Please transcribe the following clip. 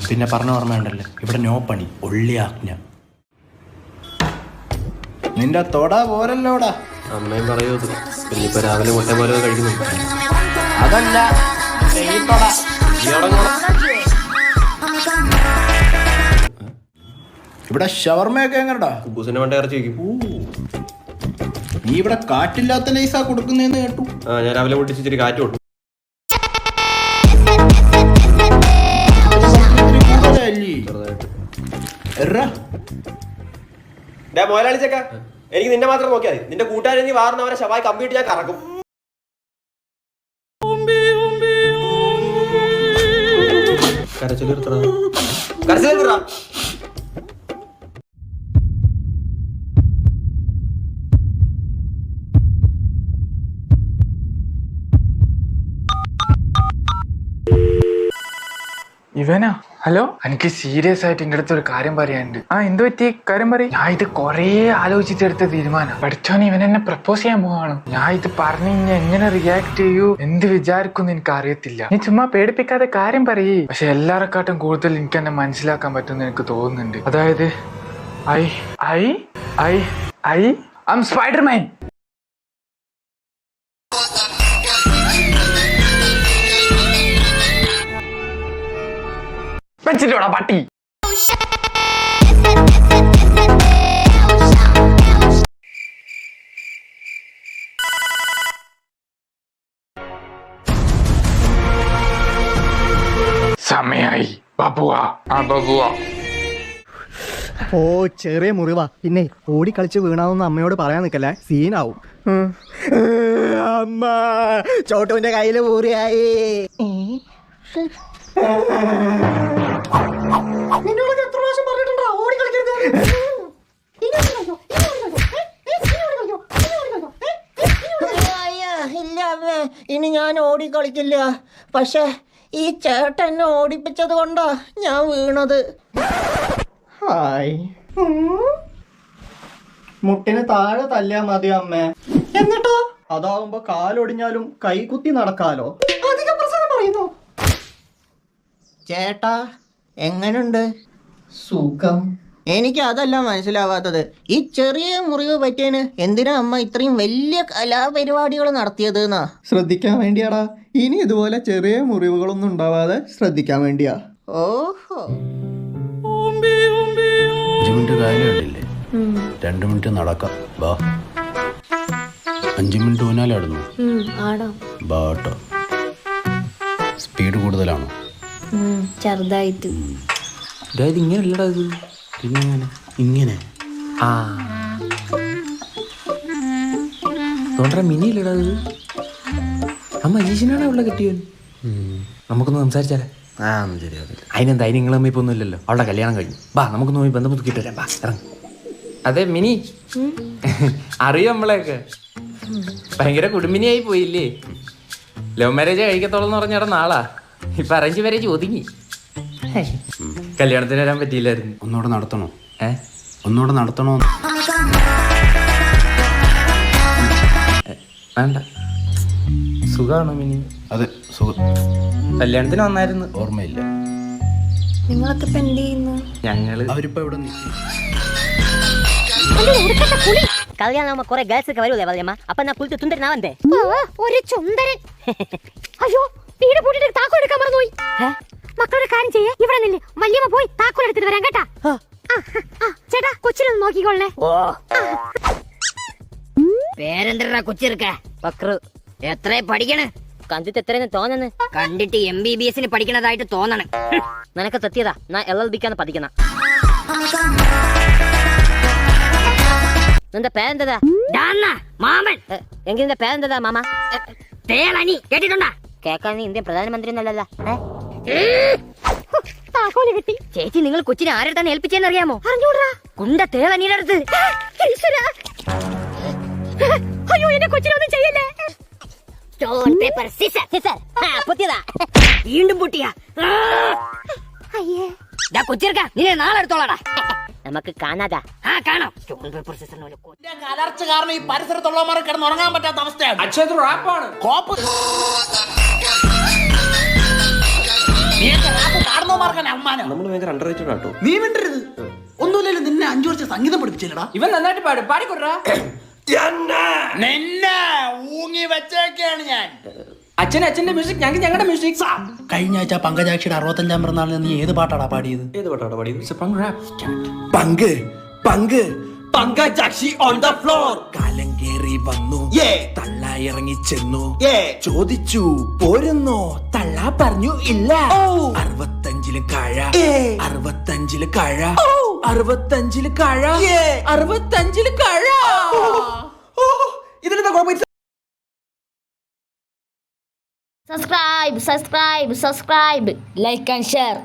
പിന്നെ പറഞ്ഞ ഓർമ്മയുണ്ടല്ലോ, ഇവിടെ നോ പണി, ഒള്ളി ആജ്ഞ. നിന്റെ തൊട പോരല്ലോടാ. അമ്മയും പറയൂ ഇനിയിപ്പോ രാവിലെ മുട്ട പോലെ കഴിക്കുന്നുണ്ട്. അതല്ല ഈ തൊട. ഇവിടെ ഷവർമയൊക്കെ എങ്ങനെടാ? കുബൂസിനെ വേണ്ട ഇറച്ചി വയ്ക്കും. നീ ഇവിടെ കാറ്റില്ലാത്ത നൈസാ കൊടുക്കുന്നേന്ന് കേട്ടു. ഞാൻ രാവിലെ പൊട്ടിച്ച് ഇച്ചിരി കാറ്റ് കൊടുക്കും. മൊയലാളി ചെക്ക, എനിക്ക് നിന്നെ മാത്രം നോക്കിയാൽ മതി. നിന്റെ കൂട്ടുകാരെ നീ വാർന്നവരെ ശവായി കമ്പ്യൂട്ടർ ഞാൻ കറക്കും. കരച്ചിലെടുത്തടാ, കരച്ചിലെടുത്തടാ. ഇവനാ? ഹലോ, എനിക്ക് സീരിയസ് ആയിട്ട് എന്റെ അടുത്ത് ഒരു കാര്യം പറയാനുണ്ട്. എന്ത് പറ്റി? കാര്യം പറയും. ഞാൻ ഇത് കൊറേ ആലോചിച്ചെടുത്ത തീരുമാനം. പഠിച്ചോന് ഇവൻ എന്നെ പ്രപ്പോസ് ചെയ്യാൻ പോവാണ്. ഞാൻ ഇത് പറഞ്ഞു കഴിഞ്ഞാൽ എങ്ങനെ റിയാക്ട് ചെയ്യൂ, എന്ത് വിചാരിക്കും എനിക്ക് അറിയത്തില്ല. നീ ചുമ്മാ പേടിപ്പിക്കാതെ കാര്യം പറയേ. പക്ഷെ എല്ലാരെക്കാട്ടും കൂടുതൽ എനിക്ക് എന്നെ മനസ്സിലാക്കാൻ പറ്റുമെന്ന് എനിക്ക് തോന്നുന്നുണ്ട്. അതായത് ഐ ആം സ്പൈഡർമാൻ. വെച്ചിട്ടോടാ പട്ടി. സമയായി ബബുവാ. ബബുവാ. ഓ ചെറിയ മുറിവാ, പിന്നെ ഓടിക്കളിച്ച് വീണാന്നൊന്നും അമ്മയോട് പറയാൻ നിൽക്കല്ലേ, സീനാവും. അമ്മ ചോട്ടുവിന്റെ കയ്യില് മുറിയായി. ഇല്ല അമ്മേ, ഇനി ഞാൻ ഓടിക്കളിക്കില്ല. പക്ഷെ ഈ ചേട്ടൻ എന്നെ ഓടിപ്പിച്ചത് കൊണ്ടാ ഞാൻ വീണത്. ഹായ്, മുട്ടിന് താഴെ തല്ലിയാ മതി അമ്മേ. എന്നിട്ടോ? അതാവുമ്പോ കാലൊടിഞ്ഞാലും കൈകുത്തി നടക്കാലോ. അധികം പ്രസംഗം പറയുന്നു. ചേട്ടാ എങ്ങനുണ്ട്? സുഖം. എനിക്ക് അതല്ല മനസ്സിലാവാത്തത്. ഈ ചെറിയ മുറിവ് പറ്റിയതിന് എന്തിനാ അമ്മ ഇത്രയും വലിയ കലാപരിപാടികൾ നടത്തിയത് എന്നാ? ശ്രദ്ധിക്കാൻ വേണ്ടിയാടാ. ഇനി ഇതുപോലെ ചെറിയ മുറിവുകളൊന്നും ഉണ്ടാവാതെ ശ്രദ്ധിക്കാൻ വേണ്ടിയാ. ഓഹോ. 5 മിനിറ്റ് കാര്യം കണ്ടില്ലേ? 2 മിനിറ്റ് നടക്കാം. ബാ. 5 മിനിറ്റ് ഊനാലാടുന്നു. ബാട്ടോ. സ്പീഡ് കൂടുതലാണോ? ചെറുതായിട്ട്. അതായത് ഇങ്ങനെയല്ലടാ ഇത്. പിന്നെ ഇങ്ങനെ മിനി ഇല്ലടാ ഇത്. അമ്മ അജീഷിനാണ് അവളെ കിട്ടിയവൻ. നമുക്കൊന്ന് സംസാരിച്ചാലേ? ശരിയാവില്ല. അതിനെന്താ, അതിന് നിങ്ങളെ ഇപ്പൊ ഒന്നും ഇല്ലല്ലോ. അവളുടെ കല്യാണം കഴിഞ്ഞു. ബാ നമുക്കൊന്ന് പോയി ബന്ധം പുതുക്കിട്ട് വരാം. ബാ ഇറങ്ങി. അതെ മിനി, അറിയോ നമ്മളെയൊക്കെ? ഭയങ്കര കുടുംബിനിയായി പോയില്ലേ? ലവ് മാരേജ് കഴിക്കത്തോളെന്ന് പറഞ്ഞ നാളാ. ഇപ്പൊ അറേഞ്ച് മാരേജ് ഒതുങ്ങി. കല്യാണത്തിന് വരാൻ പറ്റിയില്ലായിരുന്നു. ഒന്നുകൂടെ നടത്തണോ? ഒന്നുകൂടെ നടത്തണോ? വേണ്ട. സുഖാണോ മിനി? അതെ സുഖം. കല്യാണത്തിന് വന്നായിരുന്നു. ഓർമ്മയില്ല. നിങ്ങളൊക്കെ ഇപ്പൊ എന്ത് ചെയ്യുന്നു? ഞങ്ങള് അവരിപ്പോ ഇവിടെ നിൽക്കും. കല്യാണം കുറെ ഗേൾസ് ഒക്കെ വരൂലേ വല്യമ്മ? അപ്പൊ ഞാൻ കുളിച്ച് സുന്ദരനാവണ്ടേ? ഒരു ചുന്ദരൻ. അയ്യോ, വീട് പൂട്ടിട്ട് താക്കോൽ എടുക്കാൻ മറന്നുപോയി. മക്കളുടെ കാര്യം ചെയ്യേ, ഇവിടെ നില്ല്. വല്യമ്മ പോയി താക്കോൽ എടുത്തിട്ട് വരാൻ കേട്ടാ. ചേട്ടാ കൊച്ചിനൊന്ന് നോക്കിക്കൊള്ളേ. പേരെന്താ കൊച്ചിരുക്ക? ബക്രു. എത്ര പഠിക്കണ്? കണ്ടിട്ട് എത്രയെന്ന് തോന്നുന്നു? കണ്ടിട്ട് MBBS പഠിക്കണതായിട്ട് തോന്നണം. നിനക്ക് തെറ്റിയതാ. ഞാൻ LLBക്കാണ് പഠിക്കണ. നിന്റെ പേരെന്താ? മാമൻ. എങ്കിൽ നിന്റെ പേരെന്താ മാമ? തേളനി. കേട്ടിട്ടുണ്ടാ? കേക്കാൻ നീ ഇന്ത്യൻ പ്രധാനമന്ത്രി എന്നല്ലല്ലോ. താക്കോല് കിട്ടി. ചേച്ചി, നിങ്ങൾ കൊച്ചിനെ ആരെടുത്താണ് ഏൽപ്പിച്ചെന്ന് അറിയാമോ? അറിഞ്ഞൂടാ. കുണ്ട തേളനിയുടെ അടുത്ത്. അയ്യോ, എന്റെ കൊച്ചിനൊന്നും ചെയ്യല്ലേ. Stone paper scissor. പൊട്ടിയതാ. വീണ്ടും പൊട്ടിയാ. അയ്യേ, കൊച്ചിർക്ക, നിന്നെ നാളെ എടുത്തോളാടാ. നമുക്ക് കാണാതാ. കാണാം. സ്റ്റോൺ പേപ്പർ സിസർ കലർച്ച കാരണം ഈ പരിസരത്തുള്ളവന്മാരെ കിടന്ന് ഉറങ്ങാൻ പറ്റാത്ത അവസ്ഥയാണ്. അക്ഷയത്തിൽ റാപ്പാണ്. കോപ്പ് കാണുന്നവന്മാർ നമ്മൾ ഭയങ്കര അണ്ടർ റേറ്റഡ് ആട്ടോ. നീ മിണ്ടരുത്. ഒന്നുമില്ലല്ലോ, നിന്നെ 5 വർഷം സംഗീതം പഠിപ്പിച്ചില്ലടാ. ഇവൻ നന്നായിട്ട് പാടും, പാടിക്കൊടുറാ. നിന്നെ ഊങ്ങി വെച്ചേക്കാണ് ഞാൻ. അച്ഛന്റെ മ്യൂസിക്, ഞങ്ങളുടെ മ്യൂസിക്. കഴിഞ്ഞ ആഴ്ച പങ്കജാക്ഷിയുടെ 65ാം പിറന്നാളിന് നീ ഏത് പാട്ടാടാ പാടിയത്? ഏത് പാട്ടാണ് പാടിയത്? പങ്ക് പങ്ക് പങ്കജാക്ഷി ഓൺ ദ ഫ്ലോർ. കാലം കേറി വന്നു, തള്ള ഇറങ്ങി ചെന്നു, ചോദിച്ചു പോരുന്നോ, തള്ള പറഞ്ഞു ഇല്ല. 65 കഴ, 65 കഴ, 65 കഴ, 65 കഴ. ഇതിലെന്താ കുഴപ്പം? Subscribe, like and share.